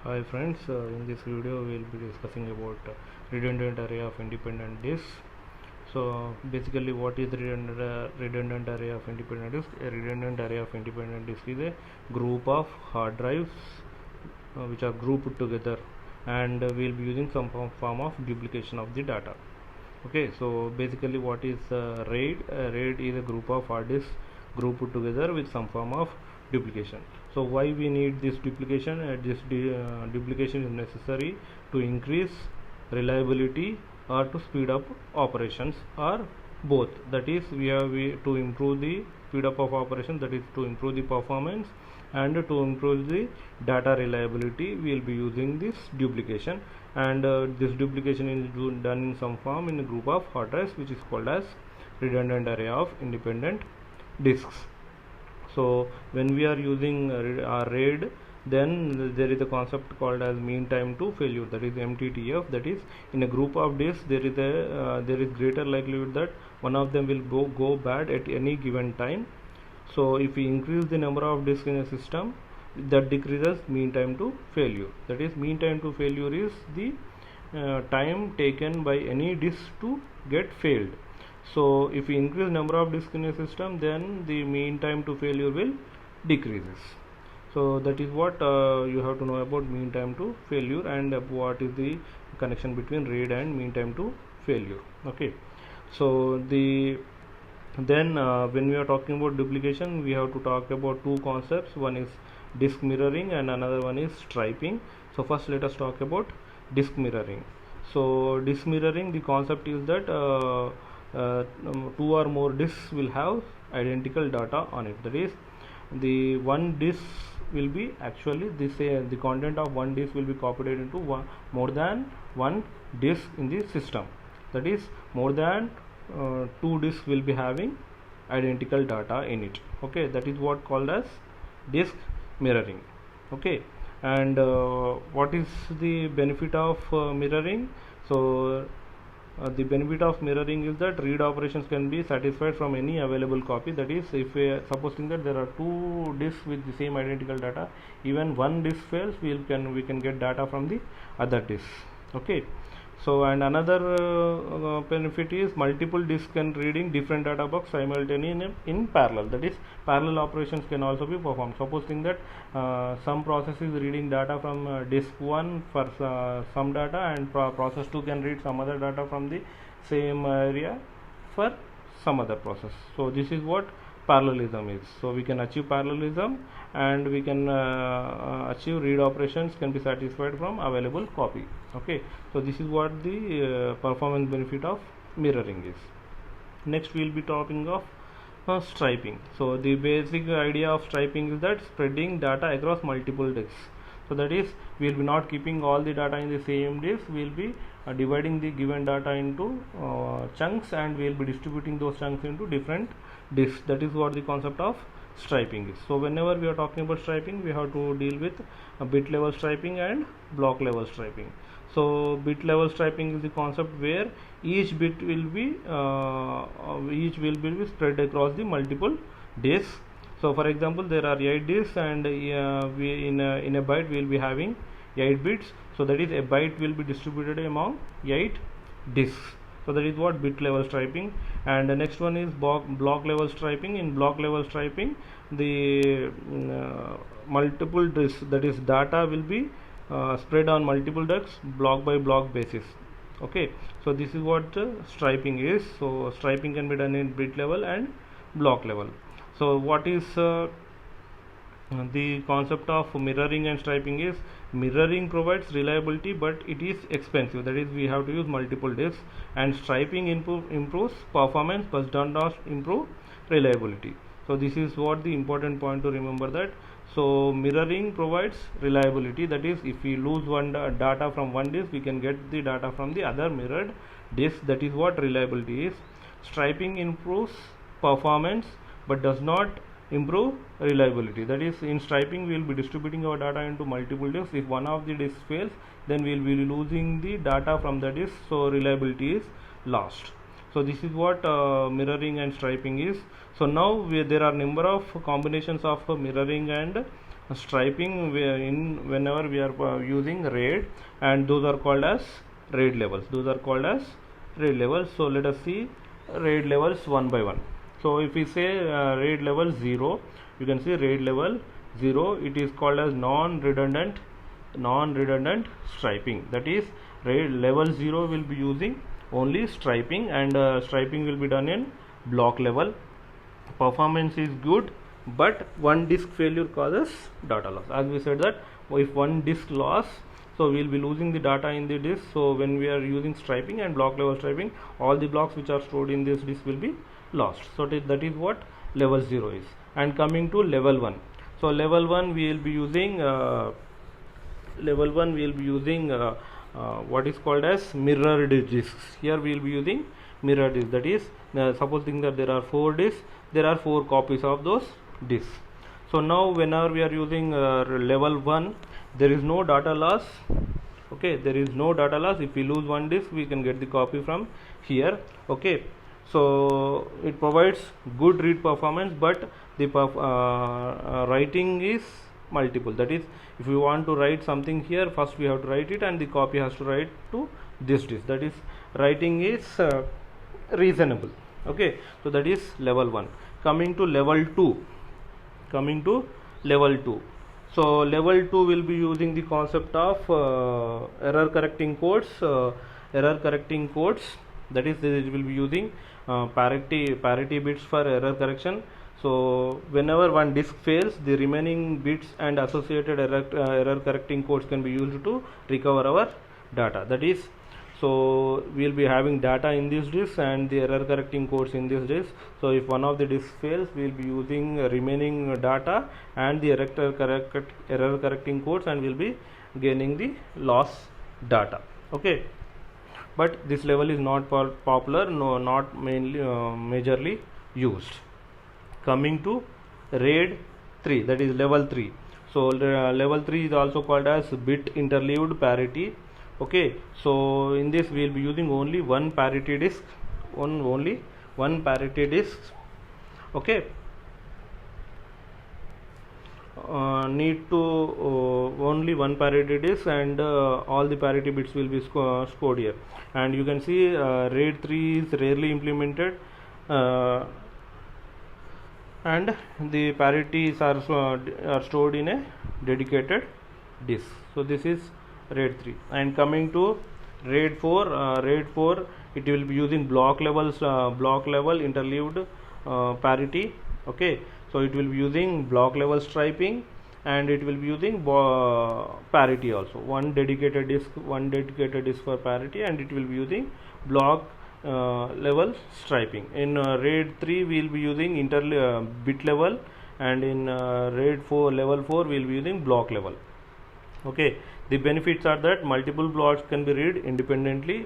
Hi friends, in this video we will be discussing about redundant array of independent disks. So basically what is redundant array of independent disk? A redundant array of independent disk is a group of hard drives which are grouped together, and we will be using some form of duplication of the data. Okay, so basically what is RAID? RAID is a group of hard disks grouped together with some form of duplication. So why we need this duplication? Duplication is necessary to increase reliability or to speed up operations, or both. That is, to improve the speed up of operation, that is to improve the performance, and to improve the data reliability we will be using this duplication. And this duplication is done in some form in a group of hard drives, which is called as redundant array of independent disks. So when we are using RAID, then there is a concept called as mean time to failure, that is MTTF. That is, in a group of disks there is greater likelihood that one of them will go bad at any given time. So if we increase the number of disks in a system, that decreases mean time to failure. That is, mean time to failure is the time taken by any disk to get failed. So if we increase number of disks in a system, then the mean time to failure will decreases. So that is what you have to know about mean time to failure, and what is the connection between RAID and mean time to failure. Okay, so when we are talking about duplication, we have to talk about two concepts. One is disk mirroring and another one is striping. So first let us talk about disk mirroring. So disk mirroring, the concept is that two or more disks will have identical data on it. That is, the one disk will be actually the content of one disk will be copied into more than one disk in the system. That is, more than two disks will be having identical data in it. Okay, that is what called as disk mirroring. Okay, and what is the benefit of mirroring? So the benefit of mirroring is that read operations can be satisfied from any available copy. That is, if we are supposing that there are two disks with the same identical data, even one disk fails, we can get data from the other disk. Okay, so and another benefit is multiple disks can reading different data box simultaneously in parallel. That is, parallel operations can also be performed. Supposing that some process is reading data from disk 1 for some data, and process 2 can read some other data from the same area for some other process. So this is what parallelism is. So we can achieve parallelism, and we can achieve read operations can be satisfied from available copy. Okay, so this is what the performance benefit of mirroring is. Next we will be talking of striping. So the basic idea of striping is that spreading data across multiple disks. So that is, we will be not keeping all the data in the same disk. We will be dividing the given data into chunks, and we will be distributing those chunks into different disks. That is what the concept of striping is. So whenever we are talking about striping, we have to deal with bit level striping and block level striping. So bit level striping is the concept where each bit will be spread across the multiple disks. So for example, there are 8 disks, and we in a byte we will be having 8 bits. So that is, a byte will be distributed among 8 disks. So that is what bit level striping. And the next one is block level striping. In block level striping, the multiple disks, that is, data will be spread on multiple disks block by block basis. Okay, so this is what striping is. So striping can be done in bit level and block level. So what is the concept of mirroring and striping is, mirroring provides reliability but it is expensive. That is, we have to use multiple disks, and striping improves performance but does not improve reliability. So this is what the important point to remember, that so mirroring provides reliability. That is, if we lose one data from one disk, we can get the data from the other mirrored disk. That is what reliability is. Striping improves performance but does not improve reliability. That is, in striping we will be distributing our data into multiple disks. If one of the disks fails, then we will be losing the data from the disk, so reliability is lost. So this is what mirroring and striping is. So now there are number of combinations of mirroring and striping whenever we are using RAID, and those are called as RAID levels. Those are called as RAID levels. So let us see RAID levels one by one. So if we say RAID level 0, you can see RAID level 0, it is called as non-redundant striping. That is, RAID level 0 will be using only striping, and striping will be done in block level. Performance is good, but one disk failure causes data loss. As we said that if one disk loss, so we will be losing the data in the disk. So when we are using striping and block level striping, all the blocks which are stored in this disk will be lost. So that is what level 0 is. And coming to level 1, so level 1 we will be using what is called as mirrored disks. Here we will be using mirrored disk. That is, supposing that there are 4 disks, there are 4 copies of those disks. So now whenever we are using level 1, there is no data loss. Okay, there is no data loss. If we lose one disk, we can get the copy from here. Okay, so it provides good read performance, but the writing is multiple. That is, if we want to write something here, first we have to write it, and the copy has to write to this disk. That is, writing is reasonable. Okay, so that is level 1. Coming to level 2, so level 2 will be using the concept of error correcting codes. That is, it will be using parity bits for error correction. So whenever one disk fails, the remaining bits and associated error correcting codes can be used to recover our data. That is, so we will be having data in this disk and the error correcting codes in this disk. So if one of the disks fails, we will be using remaining data and the error correcting codes, and we will be gaining the loss data. Okay, but this level is not popular, no, not mainly majorly used. Coming to RAID 3, that is level 3. So level 3 is also called as bit interleaved parity. Okay, so in this we will be using only one parity disk, only one parity disk. Okay, need to only one parity disk, and all the parity bits will be scored here. And you can see RAID 3 is rarely implemented, and the parities are stored in a dedicated disk. So this is RAID 3. And coming to RAID 4, RAID 4, it will be using block level interleaved parity. Okay, so it will be using block level striping, and it will be using parity also. One dedicated disk for parity, and it will be using block level striping. In RAID 3 we will be using bit level, and in RAID 4 level 4 we will be using block level. Okay, the benefits are that multiple blocks can be read independently,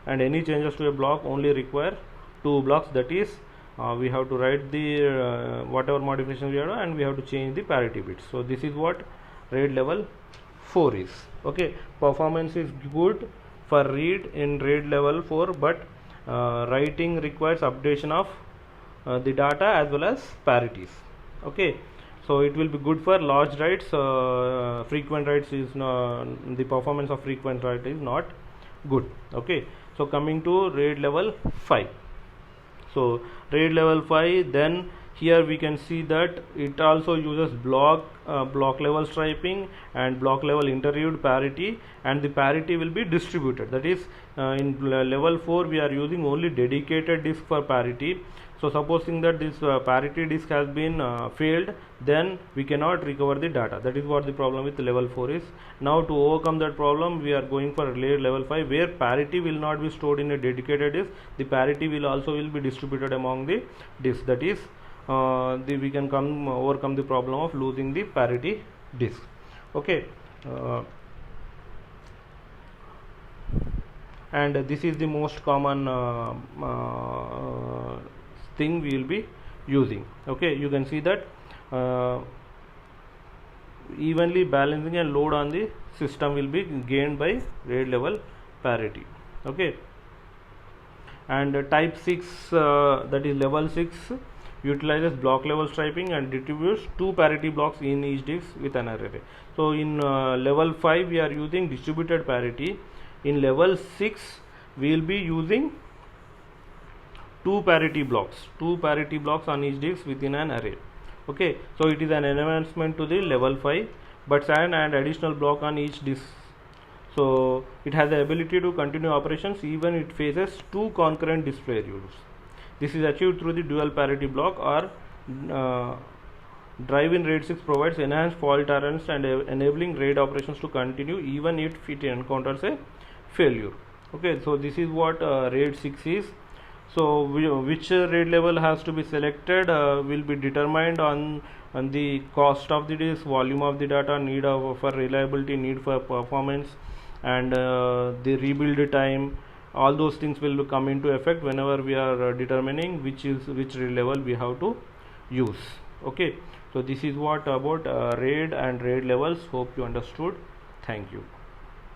and any changes to a block only require 2 blocks. That is, we have to write the whatever modifications we have done, and we have to change the parity bits. So this is what RAID level 4 is. Okay, performance is good for read in RAID level 4, but writing requires updation of the data as well as parities. Okay, so it will be good for large writes. Frequent writes is the performance of frequent write is not good. Okay, so coming to RAID level 5. So RAID level 5, then here we can see that it also uses block level striping and block level interleaved parity, and the parity will be distributed. That is, in level 4 we are using only dedicated disk for parity. So supposing that this parity disk has been failed, then we cannot recover the data. That is what the problem with level 4 is. Now to overcome that problem, we are going for RAID level 5, where parity will not be stored in a dedicated disk. The parity will be distributed among the disks. That is, we can overcome the problem of losing the parity disk. Okay, and this is the most common thing we will be using. Okay, you can see that evenly balancing and load on the system will be gained by RAID level parity. Okay, and type 6, that is level 6, utilizes block level striping and distributes 2 parity blocks in each disk with an array. So in level 5 we are using distributed parity. In level 6 we will be using 2 parity blocks on each disk within an array. Okay, so it is an enhancement to the level 5, but an additional block on each disk. So it has the ability to continue operations even it faces 2 concurrent display rules. This is achieved through the dual parity block or drive-in RAID 6 provides enhanced fault tolerance and enabling RAID operations to continue even if it encounters a failure. Okay, so this is what RAID 6 is. So which RAID level has to be selected will be determined on the cost of the disk, volume of the data, need for reliability, need for performance, and the rebuild time. All those things will come into effect whenever we are determining which RAID level we have to use. Okay, so this is what about RAID and RAID levels. Hope you understood. Thank you.